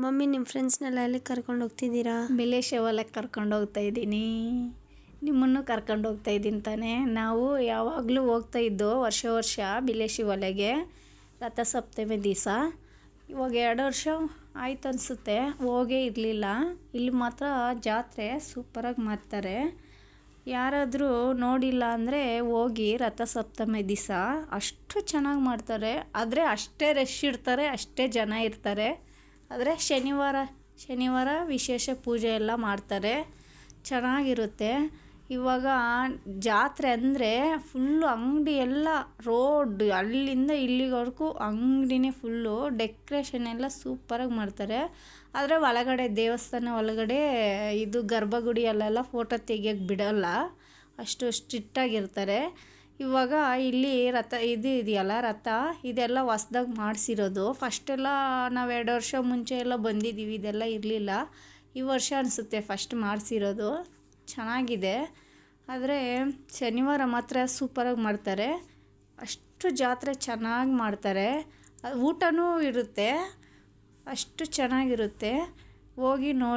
Mummy ನಿಮ್ಮ ಫ್ರೆಂಡ್ಸ್ನೆಲ್ಲ ಎಲ್ಲಿಗೆ ಕರ್ಕೊಂಡು ಹೋಗ್ತಿದ್ದೀರಾ? ಬಿಲೇಶ್ ಹೊಲಕ್ಕೆ ಕರ್ಕೊಂಡು ಹೋಗ್ತಾ ಇದ್ದೀನಿ. ನಿಮ್ಮನ್ನು ಕರ್ಕೊಂಡು ಹೋಗ್ತಾ ಇದ್ದೀನಿ ತಾನೇ. ನಾವು ಯಾವಾಗಲೂ ಹೋಗ್ತಾ ಇದ್ದೋ ವರ್ಷ ಬಿಲೇಶಿ ಹೊಲೆಗೆ ರಥಸಪ್ತಮಿ ದಿವಸ. ಇವಾಗ 2 ವರ್ಷ ಆಯ್ತು ಅನಿಸುತ್ತೆ ಹೋಗೇ ಇರಲಿಲ್ಲ. ಇಲ್ಲಿ ಮಾತ್ರ ಜಾತ್ರೆ ಸೂಪರಾಗಿ ಮಾಡ್ತಾರೆ. ಯಾರಾದರೂ ನೋಡಿಲ್ಲ ಅಂದರೆ ಹೋಗಿ ರಥಸಪ್ತಮಿ ದಿವಸ ಅಷ್ಟು ಚೆನ್ನಾಗಿ ಮಾಡ್ತಾರೆ. ಆದರೆ ಅಷ್ಟೇ ರಶ್ ಇರ್ತಾರೆ, ಅಷ್ಟೇ ಜನ ಇರ್ತಾರೆ. ಆದರೆ ಶನಿವಾರ ವಿಶೇಷ ಪೂಜೆ ಎಲ್ಲ ಮಾಡ್ತಾರೆ, ಚೆನ್ನಾಗಿರುತ್ತೆ. ಇವಾಗ ಜಾತ್ರೆ ಅಂದರೆ ಫುಲ್ಲು ಅಂಗಡಿ ಎಲ್ಲ ರೋಡ್ ಅಲ್ಲಿಂದ ಇಲ್ಲಿವರೆಗೂ ಅಂಗಡಿನೇ ಫುಲ್ಲು. ಡೆಕ್ರೇಷನ್ ಎಲ್ಲ ಸೂಪರಾಗಿ ಮಾಡ್ತಾರೆ. ಆದರೆ ಒಳಗಡೆ ದೇವಸ್ಥಾನ ಒಳಗಡೆ ಇದು ಗರ್ಭಗುಡಿಯಲ್ಲೆಲ್ಲ ಫೋಟೋ ತೆಗಿಯೋಕ್ಕೆ ಬಿಡೋಲ್ಲ, ಅಷ್ಟು ಸ್ಟ್ರಿಕ್ಟಾಗಿರ್ತಾರೆ. ಇವಾಗ ಇಲ್ಲಿ ಇದೆಯಲ್ಲ ರಥ, ಇದೆಲ್ಲ ಹೊಸ್ದಾಗಿ ಮಾಡಿಸಿರೋದು. ಫಸ್ಟೆಲ್ಲ ನಾವು 2 ವರ್ಷ ಮುಂಚೆ ಎಲ್ಲ ಬಂದಿದ್ದೀವಿ, ಇದೆಲ್ಲ ಇರಲಿಲ್ಲ. ಈ ವರ್ಷ ಅನಿಸುತ್ತೆ ಫಸ್ಟ್ ಮಾಡಿಸಿರೋದು. ಚೆನ್ನಾಗಿದೆ. ಆದರೆ ಶನಿವಾರ ಮಾತ್ರ ಸೂಪರಾಗಿ ಮಾಡ್ತಾರೆ. ಅಷ್ಟು ಜಾತ್ರೆ ಚೆನ್ನಾಗಿ ಮಾಡ್ತಾರೆ. ಊಟನೂ ಇರುತ್ತೆ, ಅಷ್ಟು ಚೆನ್ನಾಗಿರುತ್ತೆ. ಹೋಗಿ ನೋಡಿ.